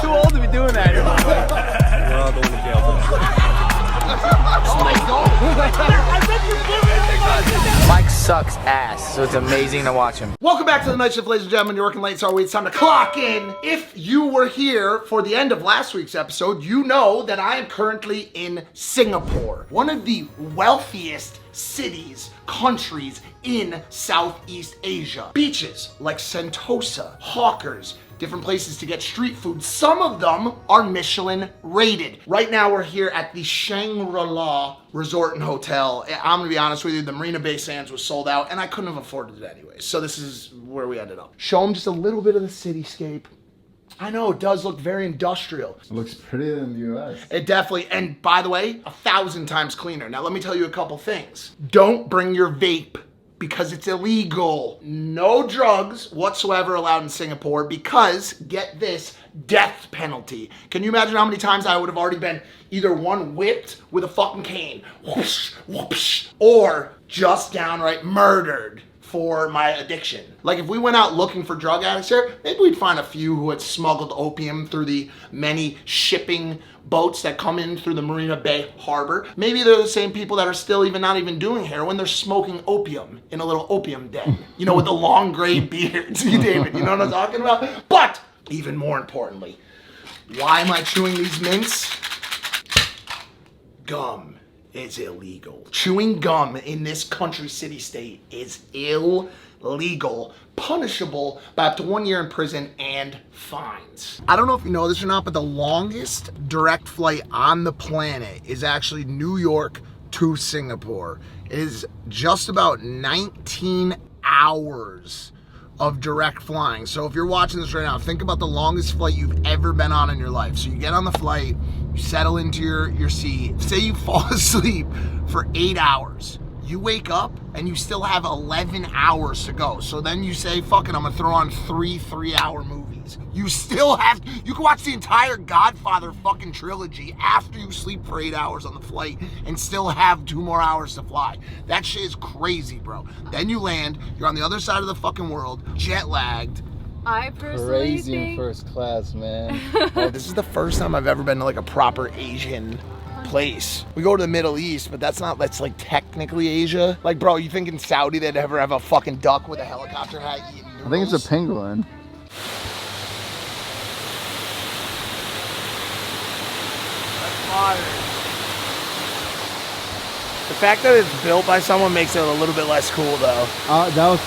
too old to be doing that. We're all going to jail for that. Mike sucks ass, so it's amazing to watch him. Welcome back to the night shift, ladies and gentlemen. You're working late, sorry, it's time to clock in. If you were here for the end of last week's episode, you know that I am currently in Singapore, one of the wealthiest cities, countries in Southeast Asia. Beaches like Sentosa, hawkers, different places to get street food. Some of them are Michelin rated. Right now we're here at the Shangri-La Resort and Hotel. I'm gonna be honest with you, the Marina Bay Sands was sold out and I couldn't have afforded it anyway. So this is where we ended up. Show them just a little bit of the cityscape. I know, it does look very industrial. It looks prettier than the US. It definitely, and by the way, 1,000 times cleaner. Now let me tell you a couple things. Don't bring your vape because it's illegal. No drugs whatsoever allowed in Singapore because, get this, death penalty. Can you imagine how many times I would have already been either one whipped with a fucking cane, whoosh, whoosh, or just downright murdered for my addiction. Like if we went out looking for drug addicts here, maybe we'd find a few who had smuggled opium through the many shipping boats that come in through the Marina Bay Harbor. Maybe they're the same people that are still not even doing heroin, they're smoking opium in a little opium den. You know, with the long gray beards, David, you know what I'm talking about? But, even more importantly, why am I chewing these mints? Gum is illegal. Chewing gum in this country, city, state is illegal, punishable by up to 1 year in prison and fines. I don't know if you know this or not, but the longest direct flight on the planet is actually New York to Singapore. It is just about 19 hours of direct flying. So if you're watching this right now, think about the longest flight you've ever been on in your life. So you get on the flight, you settle into your seat, say you fall asleep for 8 hours. You wake up and you still have 11 hours to go. So then you say, fuck it, I'm gonna throw on three 3-hour movies. You can watch the entire Godfather fucking trilogy after you sleep for 8 hours on the flight and still have 2 more hours to fly. That shit is crazy, bro. Then you land, you're on the other side of the fucking world, jet lagged. I personally Crazy think... in first class, man. This is the first time I've ever been to like a proper Asian place. We go to the Middle East, but that's like technically Asia. Like, bro, you think in Saudi they'd ever have a fucking duck with a helicopter hat eating noodles? I think it's a penguin. That's fire. The fact that it's built by someone makes it a little bit less cool, though. That's what I was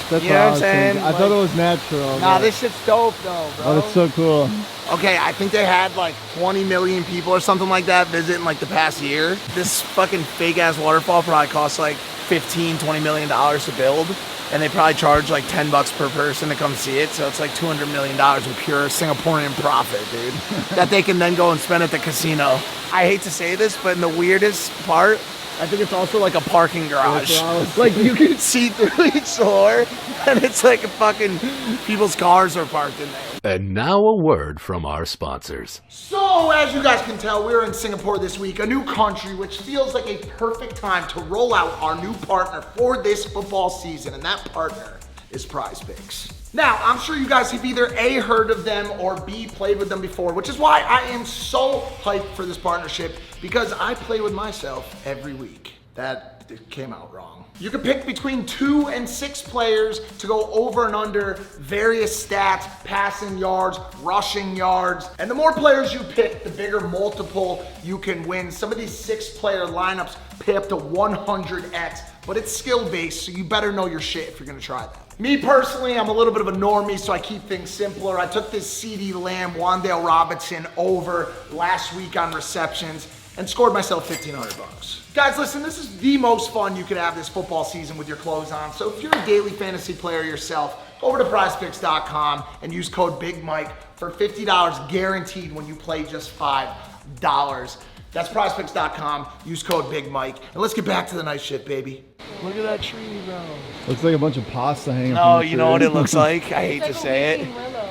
thinking. I thought it was natural. Nah, this shit's dope, though, bro. Oh, it's so cool. Okay, I think they had like 20 million people or something like that visit in like the past year. This fucking fake-ass waterfall probably costs like $15-20 million to build. And they probably charge like $10 per person to come see it. So it's like $200 million in pure Singaporean profit, dude. That they can then go and spend at the casino. I hate to say this, but in the weirdest part, I think it's also like a parking garage. Like you can see through each floor and it's like a fucking people's cars are parked in there. And now a word from our sponsors. So as you guys can tell, we're in Singapore this week, a new country, which feels like a perfect time to roll out our new partner for this football season. And that partner is Prize Picks. Now, I'm sure you guys have either A, heard of them or B, played with them before, which is why I am so hyped for this partnership because I play with myself every week. That came out wrong. You can pick between 2 and 6 players to go over and under various stats, passing yards, rushing yards. And the more players you pick, the bigger multiple you can win. Some of these 6-player lineups pay up to 100x, but it's skill-based, so you better know your shit if you're gonna try that. Me personally, I'm a little bit of a normie, so I keep things simpler. I took this CeeDee Lamb, Wan'Dale Robinson over last week on receptions and scored myself $1,500. Guys, listen, this is the most fun you could have this football season with your clothes on. So if you're a daily fantasy player yourself, go over to prizepicks.com and use code BIGMIKE for $50 guaranteed when you play just $5. That's prizepicks.com. Use code BIGMIKE. And let's get back to the night shift, baby. Look at that tree, bro. Looks like a bunch of pasta hanging. Oh, you know what it looks like? I hate to say it,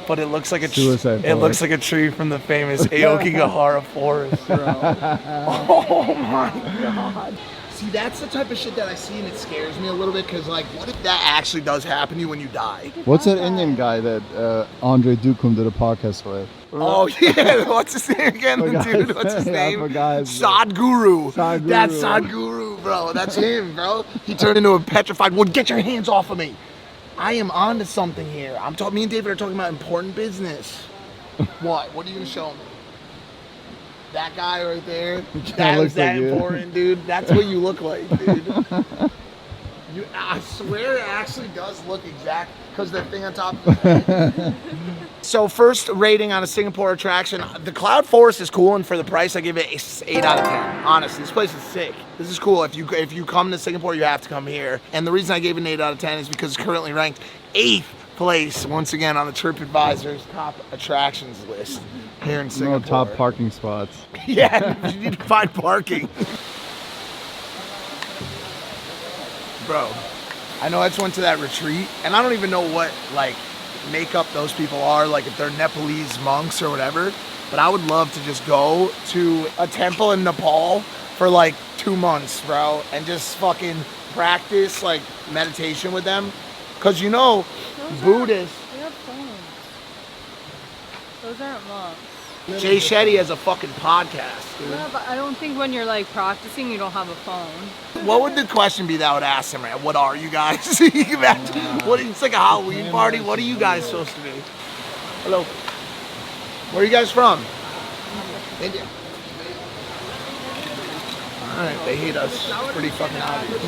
but it looks like a looks like a tree from the famous Aokigahara forest, bro. Oh my god. See, that's the type of shit that I see and it scares me a little bit because, like, what if that actually does happen to you when you die? What's that Indian guy that Andre Dukum did a podcast with? Oh, yeah. What's his name again, dude? What's his name? Sadhguru. That's Sadhguru, bro. That's him, bro. He turned into a petrified wood. Get your hands off of me. I am onto something here. Me and David are talking about important business. What? What are you going to show me? That guy right there, that was that important, dude. That's what you look like, dude. I swear it actually does look exact because the thing on top of the head. So first rating on a Singapore attraction, the Cloud Forest is cool, and for the price, I give it a 8 out of 10. Honestly, this place is sick. This is cool. If you come to Singapore, you have to come here. And the reason I gave it an 8 out of 10 is because it's currently ranked 8th place, once again, on the TripAdvisor's top attractions list here in Singapore. No top parking spots. Yeah, you need to find parking. Bro, I know I just went to that retreat, and I don't even know what, like, makeup those people are, like if they're Nepalese monks or whatever, but I would love to just go to a temple in Nepal for like 2 months, bro, and just fucking practice, like, meditation with them. Because, you know, Buddhists... They have phones. Those aren't monks. Jay Shetty has a fucking podcast, dude. Yeah, but I don't think when you're like practicing, you don't have a phone. What would the question be that I would ask him? What are you guys? You can imagine, it's like a Halloween party. What are you guys supposed to be? Hello. Where are you guys from? India. Alright, they hate us. Pretty fucking obvious.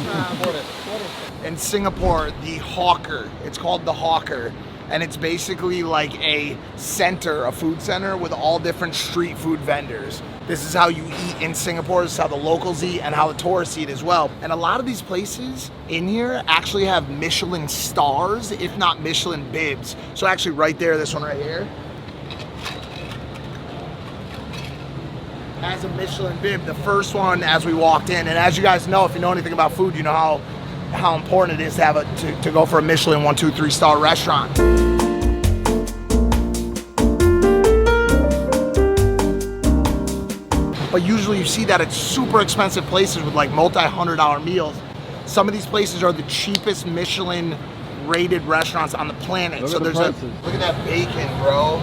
In Singapore, the Hawker. It's called the Hawker. And it's basically like a center, a food center with all different street food vendors. This is how you eat in Singapore. This is how the locals eat and how the tourists eat as well. And a lot of these places in here actually have Michelin stars, if not Michelin bibs. So actually right there, this one right here, has a Michelin bib. The first one as we walked in. And as you guys know, if you know anything about food, you know how important it is to have to go for a Michelin 1, 2, 3 star restaurant. But usually you see that at super expensive places with like multi-$100 meals. Some of these places are the cheapest Michelin rated restaurants on the planet. Look so at the there's prices. look at that bacon, bro.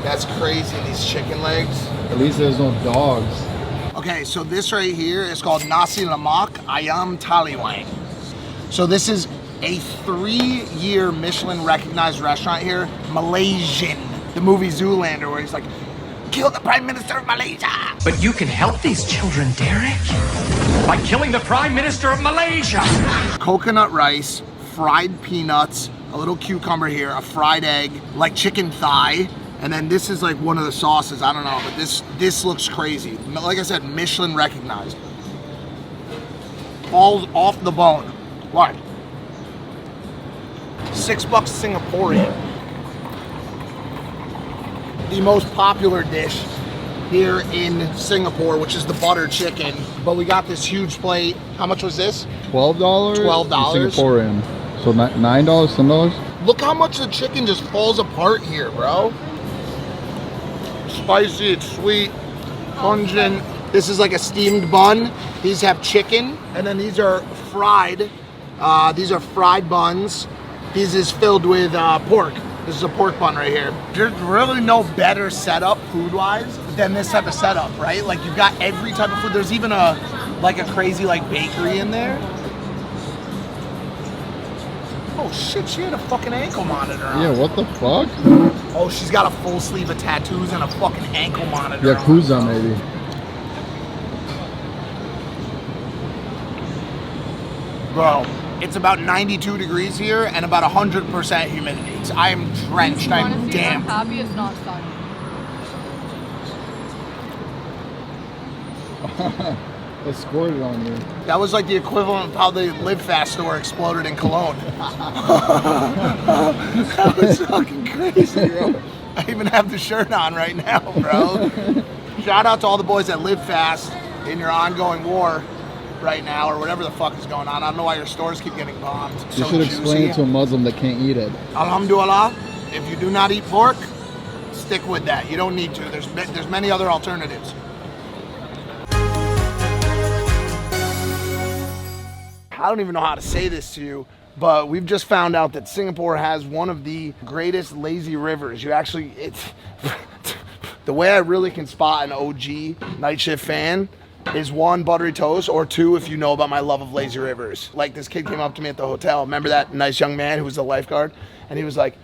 That's crazy, these chicken legs. At least there's no dogs. Okay, so this right here is called Nasi Lemak Ayam Taliwang. So this is a 3-year Michelin recognized restaurant here, Malaysian. The movie Zoolander, where he's like, kill the Prime Minister of Malaysia. But you can help these children, Derek, by killing the Prime Minister of Malaysia. Coconut rice, fried peanuts, a little cucumber here, a fried egg, like chicken thigh, and then this is like one of the sauces, I don't know, but this looks crazy. Like I said, Michelin recognized. Falls off the bone. What? $6 Singaporean. The most popular dish here in Singapore, which is the butter chicken. But we got this huge plate. How much was this? $12? $12. Singaporean. So $9, $10? Look how much the chicken just falls apart here, bro. Spicy, it's sweet, pungent. This is like a steamed bun. These have chicken, and then these are fried. These are fried buns. This is filled with pork. This is a pork bun right here. There's really no better setup food-wise than this type of setup, right? Like you've got every type of food. There's even a crazy like bakery in there. Oh shit, she had a fucking ankle monitor on. Yeah, what the fuck? Oh, she's got a full sleeve of tattoos and a fucking ankle monitor. Yakuza, maybe. Bro, it's about 92 degrees here and about 100% humidity. So I am drenched, I'm damp. I'm happy it's not sunny. It squirted on you. That was like the equivalent of how the Live Fast store exploded in Cologne. That was fucking crazy, bro. I even have the shirt on right now, bro. Shout out to all the boys at Live Fast in your ongoing war right now, or whatever the fuck is going on. I don't know why your stores keep getting bombed. You should explain it to a Muslim that can't eat it. Alhamdulillah, if you do not eat pork, stick with that. You don't need to. There's many other alternatives. I don't even know how to say this to you, but we've just found out that Singapore has one of the greatest lazy rivers. It's the way I really can spot an OG night shift fan is 1, buttery toast, or 2, if you know about my love of lazy rivers. Like, this kid came up to me at the hotel. Remember that nice young man who was the lifeguard? And he was like,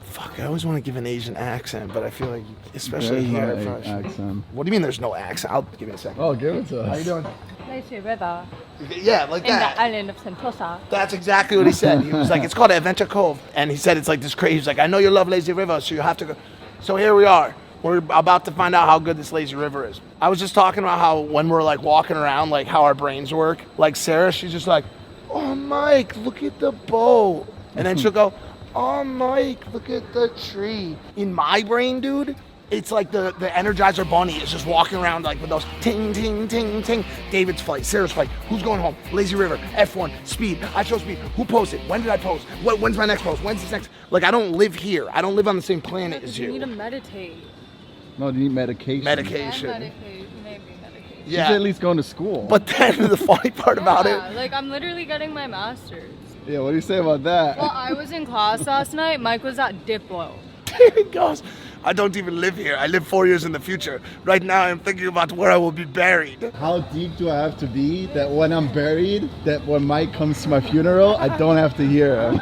fuck, I always want to give an Asian accent, but I feel like, especially here. Accent. What do you mean there's no accent? I'll give you a second. Oh, give it to us. How you doing? Lazy River Yeah, like in that. the island of Sentosa. That's exactly what he said. He was like, it's called Adventure Cove. And he said it's like this crazy. He's like, I know you love lazy river, so you have to go. So here we are. We're about to find out how good this lazy river is. I was just talking about how when we're like walking around, like how our brains work. Like Sarah, she's just like, oh, Mike, look at the boat. And then she'll go, oh, Mike, look at the tree. In my brain, dude, it's like the Energizer Bunny is just walking around like with those ting, ting, ting, ting. David's flight, Sarah's flight, who's going home? Lazy River, F1, speed, I chose speed. Who posted? When did I post? When's my next post? When's this next? Like, I don't live here. I don't live on the same planet as You you. need to meditate. No, you need medication. Medication. And medication, maybe medication. You Yeah. should at least going to school. But then the funny part about Yeah, it. like I'm literally getting my master's. Yeah, what do you say about that? Well, I was in class last night. Mike was at Diplo. David goes, I don't even live here. I live 4 years in the future. Right now, I'm thinking about where I will be buried. How deep do I have to be that when I'm buried, that when Mike comes to my funeral, I don't have to hear him?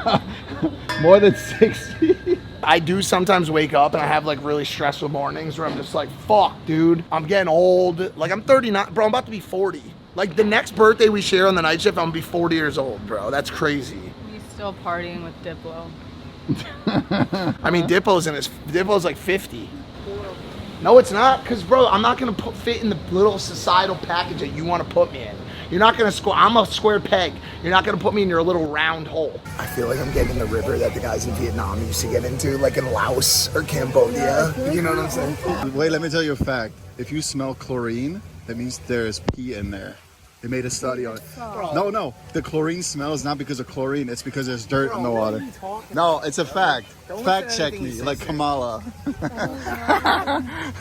More than 6 feet? I do sometimes wake up and I have like really stressful mornings where I'm just like, fuck, dude, I'm getting old. Like, I'm 39, bro, I'm about to be 40. Like, the next birthday we share on the night shift, I'm gonna be 40 years old, bro. That's crazy. He's still partying with Diplo. I mean, Diplo's like 50. No, it's not, because, bro, I'm not gonna fit in the little societal package that you want to put me in. You're not gonna I'm a square peg. You're not gonna put me in your little round hole. I feel like I'm getting in the river that the guys in Vietnam used to get into, like in Laos or Cambodia. You know what I'm saying? Wait, let me tell you a fact. If you smell chlorine, that means there's pee in there. They made a study on it. No, the chlorine smell is not because of chlorine, it's because there's dirt in the water. No, it's a fact. Fact check me, like Kamala.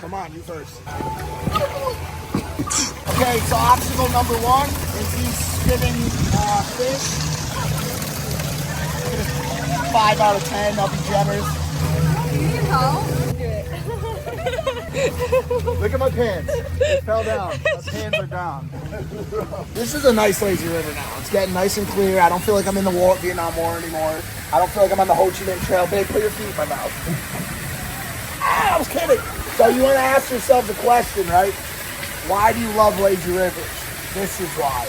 Come on, you first. Okay, so obstacle number 1 is these spinning fish. 5 out of 10, I'll be generous. Look at my pants. They fell down. My pants are down. This is a nice lazy river now. It's getting nice and clear. I don't feel like I'm in the Vietnam War anymore. I don't feel like I'm on the Ho Chi Minh Trail. Babe, put your feet in my mouth. I was kidding. So you want to ask yourself the question, right? Why do you love lazy rivers? This is why.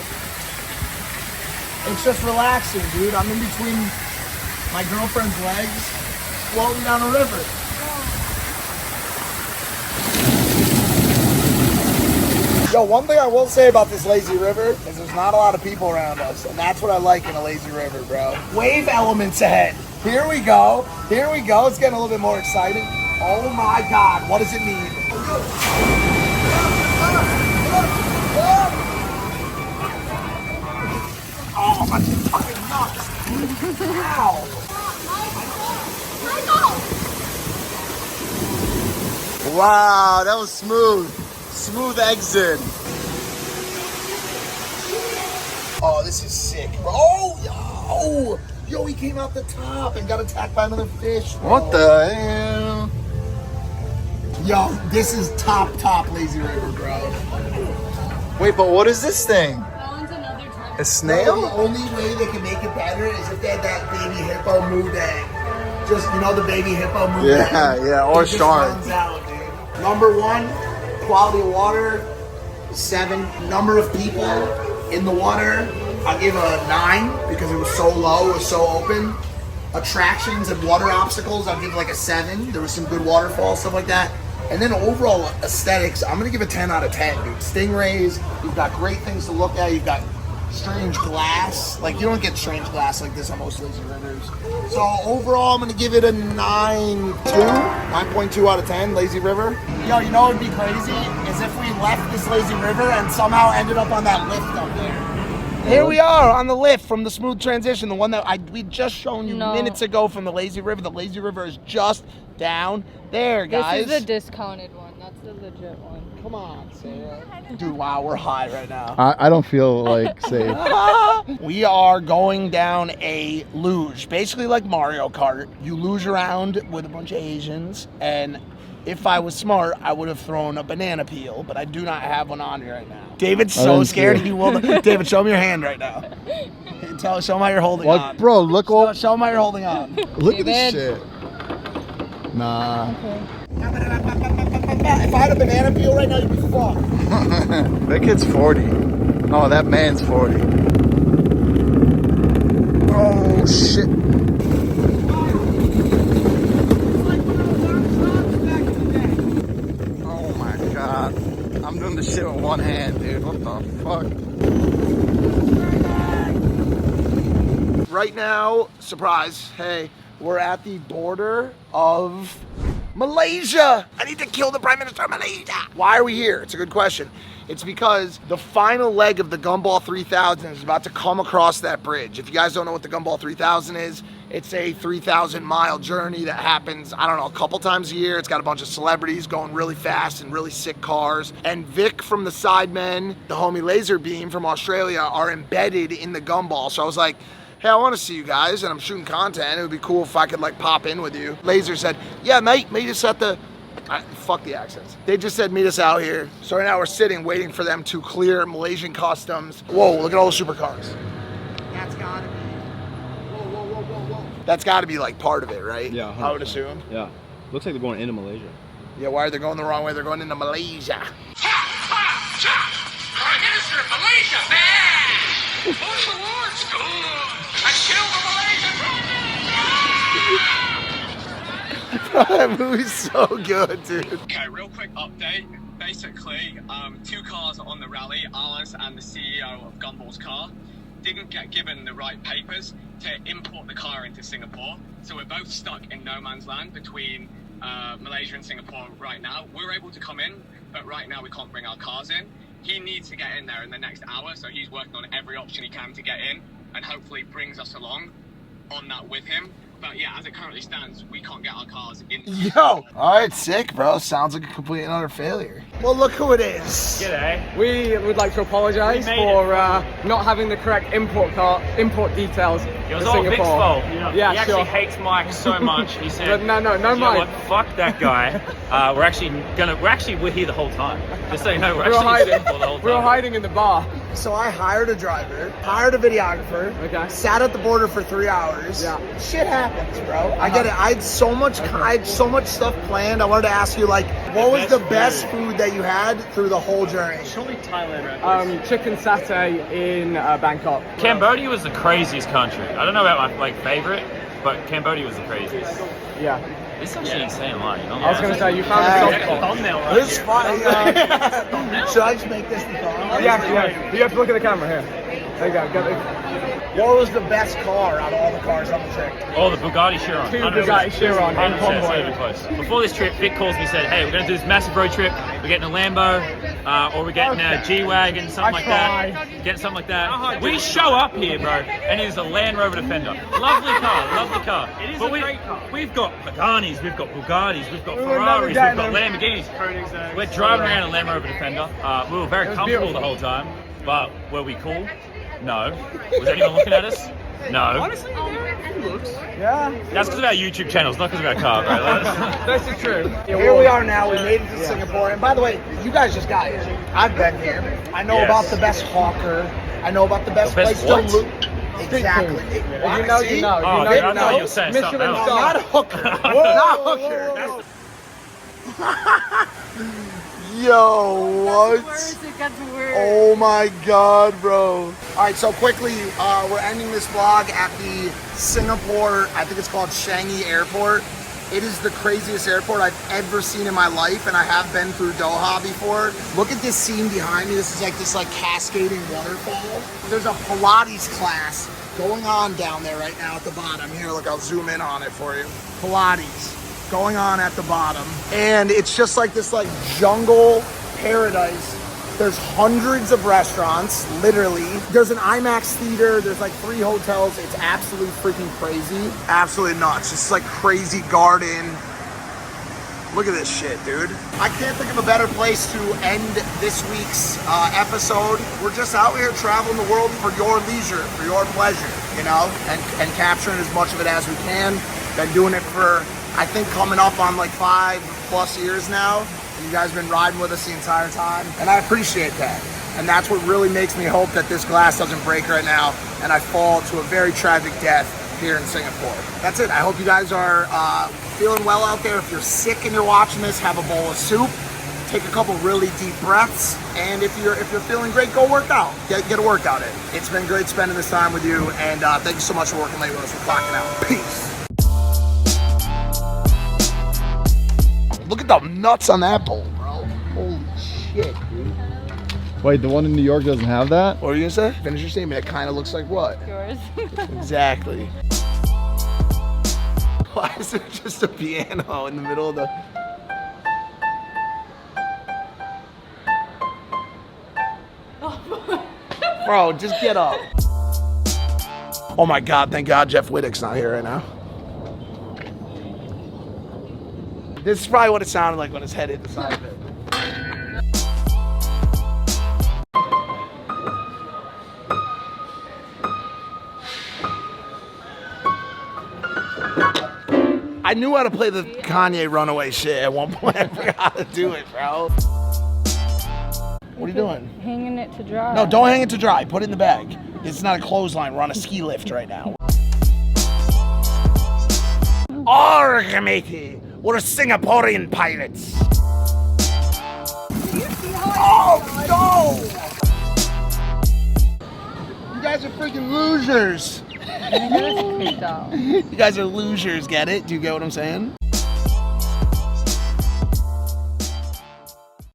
It's just relaxing, dude. I'm in between my girlfriend's legs, floating down a river. Yo, one thing I will say about this lazy river is there's not a lot of people around us, and that's what I like in a lazy river, bro. Wave elements ahead. Here we go. Here we go. It's getting a little bit more exciting. Oh my God, what does it mean? Oh, my fucking nuts. Ow. Wow, that was smooth. Smooth exit. Oh, this is sick, bro. Oh, yo, he came out the top and got attacked by another fish, bro. What the hell? Yo, this is top lazy river, bro. Wait, but what is this thing? That one's another time. A snail? The only way they can make it better is if they had that baby hippo moodang. Just, you know, the baby hippo moodang? Yeah, or It just shark. runs out, dude. Number 1, quality of water, 7. Number of people in the water, I'll give a 9 because it was so low, it was so open. Attractions and water obstacles, I'll give like a 7. There was some good waterfalls, stuff like that. And then overall aesthetics, I'm gonna give a 10 out of 10, dude. Stingrays, you've got great things to look at. You've got strange glass. Like, you don't get strange glass like this on most lazy rivers. So overall, I'm gonna give it a 9.2 out of 10, lazy river. Yo, you know what would be crazy? Is if we left this lazy river and somehow ended up on that lift up there. Here we are on the lift from the smooth transition, the one that we just shown you minutes ago from the lazy river. The lazy river is just down there, guys. This is the discounted one. That's the legit one. Come on, Sarah. Dude, wow, we're high right now. I don't feel like safe. We are going down a luge, basically like Mario Kart. You luge around with a bunch of Asians, and if I was smart, I would have thrown a banana peel, but I do not have one on me right now. David's so scared he will. David, show me your hand right now. Show him how you're holding on. Bro, look all. Show him how you're holding on. Look at this shit. Nah. If I had a banana peel right now, you'd be fucked. That kid's 40. Oh, that man's 40. Oh, shit. Oh my god. I'm doing this shit with one hand, dude. What the fuck? Right now, surprise, hey, we're at the border of Malaysia. I need to kill the Prime Minister of Malaysia. Why are we here? It's a good question. It's because the final leg of the Gumball 3000 is about to come across that bridge. If you guys don't know what the Gumball 3000 is, it's a 3,000-mile journey that happens, I don't know, a couple times a year. It's got a bunch of celebrities going really fast and really sick cars. And Vic from the Sidemen, the homie LazarBeam from Australia, are embedded in the Gumball. So I was like, hey, I want to see you guys, and I'm shooting content. It would be cool if I could like pop in with you. Laser said, yeah, mate, meet us at the... fuck the accents. They just said meet us out here. So right now we're sitting waiting for them to clear Malaysian customs. Whoa, look at all the supercars. That's gotta be... Whoa. That's gotta be like part of it, right? Yeah, 100%. I would assume. Yeah. Looks like they're going into Malaysia. Yeah, why are they going the wrong way? They're going into Malaysia. Prime Minister of Malaysia, bad! What's the word? Good! I killed the Malaysian! That movie's so good, dude. Okay, real quick update. Basically, 2 cars on the rally, ours and the CEO of Gumball's car, didn't get given the right papers to import the car into Singapore. So we're both stuck in no man's land between Malaysia and Singapore right now. We're able to come in, but right now we can't bring our cars in. He needs to get in there in the next hour, so he's working on every option he can to get in and hopefully brings us along on that with him. But yeah, as it currently stands, we can't get our cars in. Yo! Alright, sick, bro. Sounds like a complete and utter failure. Well, look who it is. G'day. We would like to apologise for not having the correct import details It was for all Singapore. Vic's fault. Yeah, he actually hates Mike so much. He said, no, "You know Mike. what? Fuck that guy. We're here the whole time. Just so you know, we're We were actually hiding. in Singapore the whole time." We were hiding in the bar. So I hired a driver, hired a videographer, sat at the border for 3 hours. Yeah. Shit happens, bro. I get it. I had so much stuff planned. I wanted to ask you, like, what was the best food that you had through the whole journey? Surely Thailand, right? Chicken satay in Bangkok. Cambodia was the craziest country. I don't know about my favorite, but Cambodia was the craziest. Yeah. It's actually insane line. You know? I was going to say, you found a thumbnail right This is here. fun. Should I just make this the thumbnail? Yeah. You have to look at the camera here. There you go. What was the best car out of all the cars on the trip? Oh, the Bugatti Chiron. 2 Bugatti Chiron in 100%, convoy. so close. Before this trip, Vic calls me and said, hey, we're going to do this massive road trip. We're getting a Lambo, or we're getting a G-Wagon, something like that. Getting something like that. We show up here, bro, and it is a Land Rover Defender. Lovely car. It is a great car. We've got Paganis, we've got Bugattis, we've got Ferraris, we've got Lamborghinis. We're driving around a Land Rover Defender. We were very comfortable the whole time, but were we cool? No. Was anyone looking at us? No. Honestly, looks. Yeah. That's because of our YouTube channels, not because of our car, bro. This is true. Here we are now. We made it to Singapore. And by the way, you guys just got here. I've been here. I know about the best hawker. I know about the best place to look. Exactly. You know. Oh, I thought you were saying something Michelin else. star. Not a hooker. Not hooker. Yo, what? It gets worse. Oh my god, bro. Alright, so quickly, we're ending this vlog at the Singapore, I think it's called Changi Airport. It is the craziest airport I've ever seen in my life, and I have been through Doha before. Look at this scene behind me. This is like this cascading waterfall. There's a Pilates class going on down there right now at the bottom. Here, look, I'll zoom in on it for you. Pilates going on at the bottom. And it's just like this jungle paradise. There's hundreds of restaurants, literally. There's an IMAX theater. There's 3 hotels. It's absolutely freaking crazy. Absolutely nuts. Just crazy garden. Look at this shit, dude. I can't think of a better place to end this week's episode. We're just out here traveling the world for your leisure, for your pleasure, you know, and capturing as much of it as we can. Been doing it for, I think, coming up on like 5+ years now. And you guys have been riding with us the entire time. And I appreciate that. And that's what really makes me hope that this glass doesn't break right now and I fall to a very tragic death here in Singapore. That's it. I hope you guys are feeling well out there. If you're sick and you're watching this, have a bowl of soup. Take a couple really deep breaths. And if you're feeling great, go work out. Get a workout in. It's been great spending this time with you. And thank you so much for working late with us. We're clocking out. Peace. Look at the nuts on that bowl, bro. Holy shit, dude. Wait, the one in New York doesn't have that? What were you gonna say? Finish your statement. It kind of looks like what? Yours. Exactly. Why is there just a piano in the middle of the... Bro, just get up. Oh my God, thank God Jeff Wittick's not here right now. This is probably what it sounded like when his head hit the side of it. I knew how to play the Kanye Runaway shit at one point. I forgot how to do it, bro. What are you doing? Hanging it to dry. No, don't hang it to dry. Put it in the bag. It's not a clothesline. We're on a ski lift right now. Arrgh, matey. We're Singaporean pirates. Oh, no! You guys are freaking losers. You guys are losers, get it? Do you get what I'm saying?